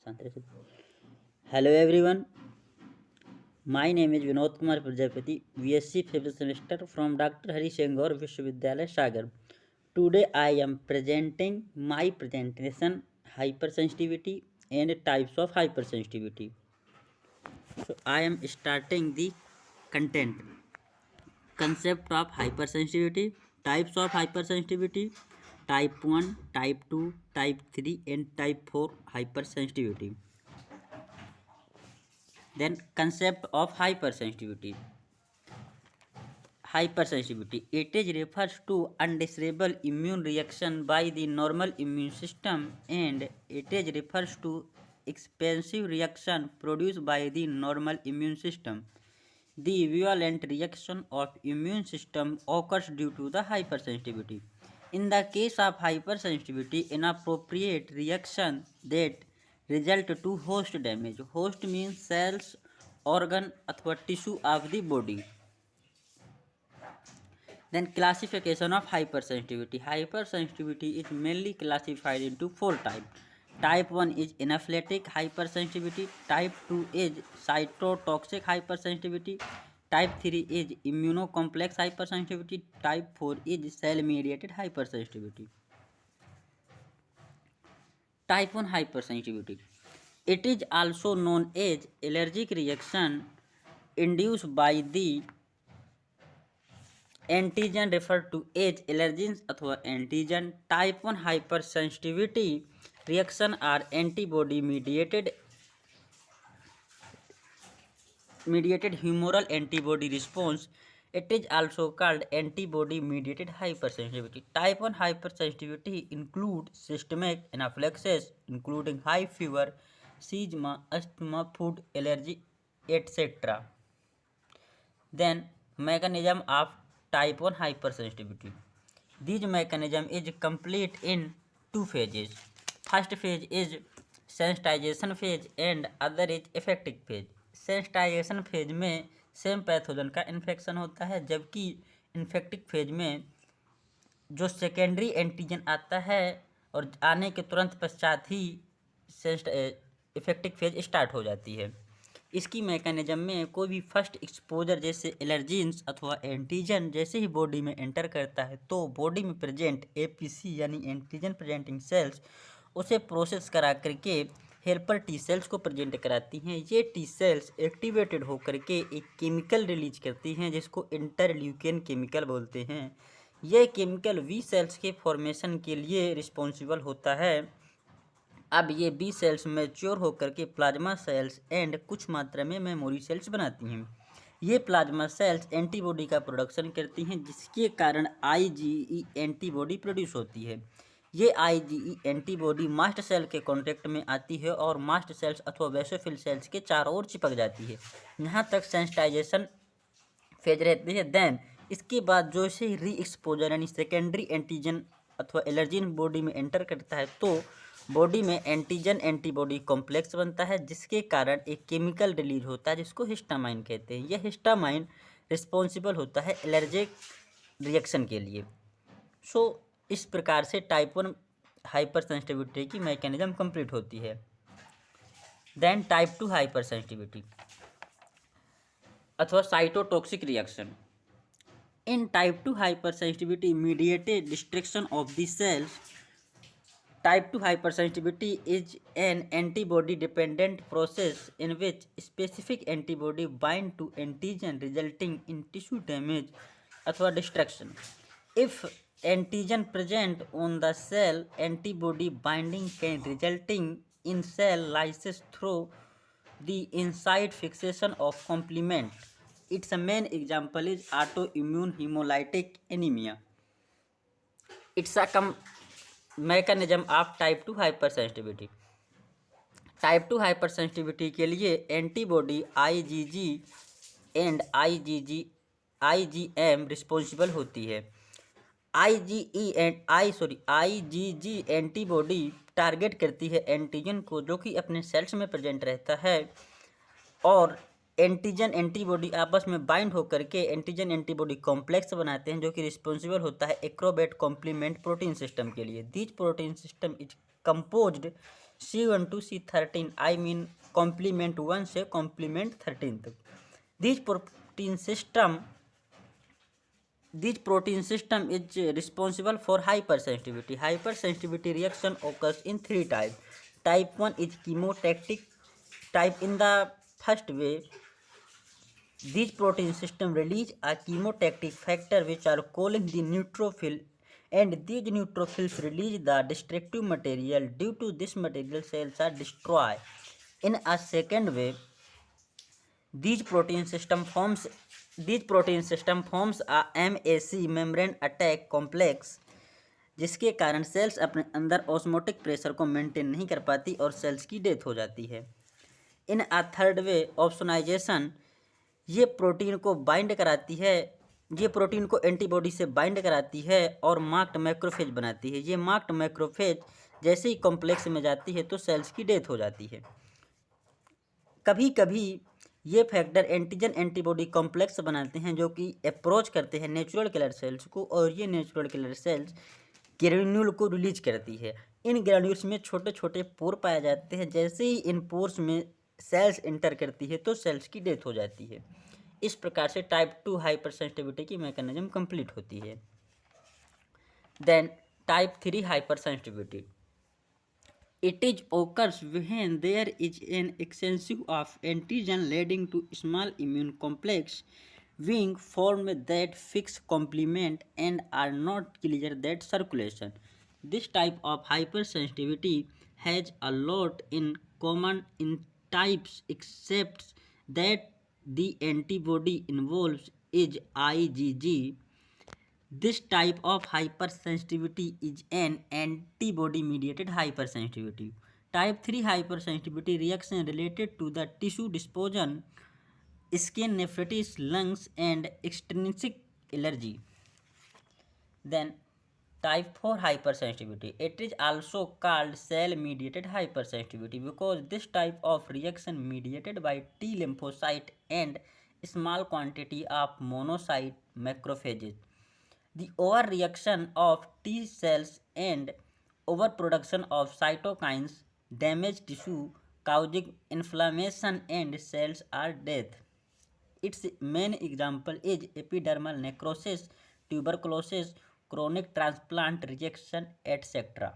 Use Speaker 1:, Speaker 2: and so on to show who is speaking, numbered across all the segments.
Speaker 1: Hello everyone, my name is Vinod Kumar Prajapati, BSc 5th semester from Dr. Hari Senghor Vishwavidyalaya Sagar. Today I am presenting my presentation hypersensitivity and types of hypersensitivity. So I am starting the content. Concept of hypersensitivity, types of hypersensitivity, type 1, type 2, type 3 and type 4 hypersensitivity. Then concept of hypersensitivity. Hypersensitivity. It is refers to undesirable immune reaction by the normal immune system, and it is refers to expansive reaction produced by the normal immune system. The violent reaction of immune system occurs due to the hypersensitivity. In the case of hypersensitivity, inappropriate reaction that result to host damage. Host means cells, organ अथवा tissue of the body. Then classification of hypersensitivity. Hypersensitivity is mainly classified into four types. Type 1 is anaphylactic hypersensitivity. Type 2 is cytotoxic hypersensitivity. Type 3 is immunocomplex hypersensitivity. Type 4 is cell-mediated hypersensitivity. Type 1 hypersensitivity. It is also known as allergic reaction induced by the antigen refer to as allergens अथवा antigen. Type 1 hypersensitivity reaction are antibody mediated humoral antibody response. It is also called antibody mediated hypersensitivity. Type 1 hypersensitivity include systemic anaphylaxis including high fever, asthma, food allergy, etc. Then mechanism of type 1 hypersensitivity. This mechanism is complete in two phases. First phase is sensitization phase and other is effective phase. Sensitization phase में same pathogen का infection होता है, जबकि infective phase में जो secondary antigen आता है और आने के तुरंत पश्चात ही इफेक्टिव फेज स्टार्ट हो जाती है. इसकी मैकेनिज्म में कोई भी फर्स्ट एक्सपोजर जैसे एलर्जीन्स अथवा एंटीजन जैसे ही बॉडी में एंटर करता है तो बॉडी में प्रेजेंट एपीसी यानी एंटीजन प्रेजेंटिंग सेल्स उसे प्रोसेस करा करके हेल्पर टी सेल्स को प्रेजेंट कराती हैं. ये टी सेल्स एक्टिवेटेड होकर के एक केमिकल रिलीज करती हैं जिसको इंटरल्यूकेन केमिकल बोलते हैं. ये केमिकल वी सेल्स के फॉर्मेशन के लिए रिस्पॉन्सिबल होता है. अब ये बी सेल्स मैच्योर होकर के प्लाज्मा सेल्स एंड कुछ मात्रा में मेमोरी सेल्स बनाती हैं. ये प्लाज्मा सेल्स एंटीबॉडी का प्रोडक्शन करती हैं जिसके कारण आईजीई एंटीबॉडी प्रोड्यूस होती है. ये आईजीई एंटीबॉडी मास्ट सेल के कांटेक्ट में आती है और मास्ट सेल्स अथवा बेसोफिल सेल्स के चारों ओर चिपक जाती है. यहाँ तक सेंसिटाइजेशन फेज रहती है. देन इसके बाद जो से री एक्सपोजर यानी सेकेंडरी एंटीजन अथवा एलर्जीन बॉडी में एंटर करता है तो बॉडी में एंटीजन एंटीबॉडी कॉम्प्लेक्स बनता है जिसके कारण एक केमिकल रिलीज होता है जिसको हिस्टामाइन कहते हैं. यह हिस्टामाइन रिस्पॉन्सिबल होता है एलर्जिक रिएक्शन के लिए. सो इस प्रकार से टाइप 1 हाइपर सेंसिटिविटी की मैकेनिज्म कंप्लीट होती है. देन टाइप 2 हाइपर सेंसिटिविटी अथवा cytotoxic reaction. In type 2 hypersensitivity mediated destruction of the cells. Type 2 hypersensitivity is an antibody-dependent process in which specific antibody bind to antigen resulting in tissue damage अथवा destruction. If antigen present on the cell, antibody binding can resulting in cell lysis through the inside fixation of complement. Its main example is autoimmune hemolytic anemia. It's a mechanism of type 2 hypersensitivity. Type 2 hypersensitivity के लिए antibody IgG and IgM responsible होती है. IgG antibody target करती है antigen को जो कि अपने सेल्स में प्रेजेंट रहता है और एंटीजन एंटीबॉडी आपस में बाइंड होकर के एंटीजन एंटीबॉडी कॉम्प्लेक्स बनाते हैं जो कि रिस्पॉन्सिबल होता है एक्रोबैट कॉम्प्लीमेंट प्रोटीन सिस्टम के लिए. This protein system is composed C1 to C13, I mean complement 1 से complement 13 तक. These protein system is responsible for hypersensitivity. Hypersensitivity reaction occurs in three types. Type 1 is chemotactic type. In the first way, these protein system release a chemotactic factor which are calling the neutrophil, and these neutrophils release the destructive material. Due to this material, cells are destroyed. In a second way, these protein system forms a MAC, membrane attack complex, जिसके कारण sales अपने अंदर osmotic pressure को maintain नहीं कर पाती और sales की डेथ हो जाती है. इन अ थर्ड वे, ऑप्सोनाइजेशन, ये प्रोटीन को एंटीबॉडी से बाइंड कराती है और मार्क्ड मैक्रोफेज बनाती है. ये मार्क्ड मैक्रोफेज जैसे ही कॉम्प्लेक्स में जाती है तो सेल्स की डेथ हो जाती है. कभी कभी ये फैक्टर एंटीजन एंटीबॉडी कॉम्प्लेक्स बनाते हैं जो कि अप्रोच करते हैं नेचुरल किलर सेल्स को, और ये नेचुरल किलर सेल्स ग्रेन्यूल को रिलीज करती है. इन ग्रेन्यूल्स में छोटे छोटे पोर पाए जाते हैं. जैसे ही इन पोर्स में सेल्स इंटर करती है तो सेल्स की डेथ हो जाती है. इस प्रकार से टाइप 2 हाइपर सेंसिटिविटी की मैकेनिज्म कंप्लीट होती है. Then type 3 hypersensitivity. It is occurs when there is an excessive of antigen leading to small immune complex being formed that fix complement and are not clear that circulation. This type of hypersensitivity has a lot in common in types except that the antibody involved is IgG. This type of hypersensitivity is an antibody-mediated hypersensitivity. Type 3 hypersensitivity reaction related to the tissue disposition, skin nephritis, lungs, and extrinsic allergy. Then type 4 hypersensitivity. It is also called cell-mediated hypersensitivity because this type of reaction mediated by T lymphocyte and small quantity of monocyte macrophages. The overreaction of T cells and overproduction of cytokines damage tissue, causing inflammation and cells are death. Its main example is epidermal necrosis, tuberculosis, chronic transplant rejection, etc.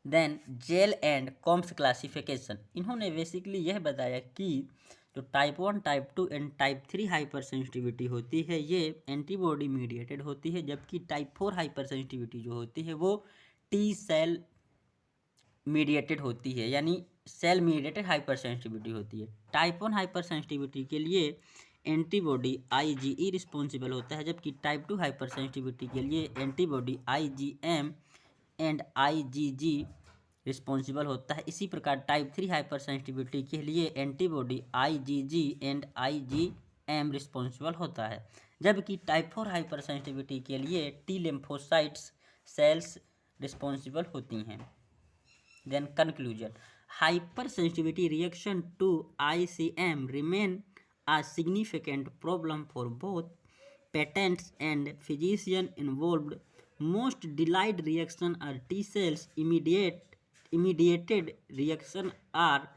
Speaker 1: Then Gell and Coombs classification. इन्होंने basically यह बताया कि जो type 1, type 2 and type 3 hypersensitivity होती है ये antibody mediated होती है, जबकि टाइप 4 हाइपर सेंसिटिविटी जो होती है वो टी सेल मीडिएटेड होती है, यानी सेल मीडिएटेड हाइपर सेंसिटिविटी होती है. टाइप 1 हाइपर सेंसिटिविटी के लिए एंटीबॉडी IgE रिस्पॉन्सिबल होता है, जबकि टाइप 2 हाइपर सेंसिटिविटी के लिए antibody IgM and IgG responsible होता है. इसी प्रकार टाइप 3 हाइपर सेंसिटिविटी के लिए antibody IgG and IgM responsible होता है, जबकि टाइप 4 हाइपर सेंसिटिविटी के लिए टी लिम्फोसाइट्स सेल्स रिस्पॉन्सिबल होती हैं. Then conclusion. Hypersensitivity reaction to ICM remain a significant problem for both patients and physician involved. Most delayed reaction are T cells, immediated reaction are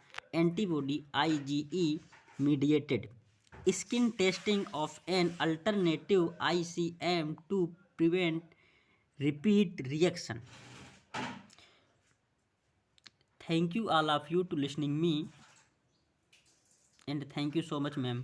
Speaker 1: antibody IgE mediated. Skin testing of an alternative ICM to prevent repeat reaction. Thank you all of you to listening me, and thank you so much ma'am.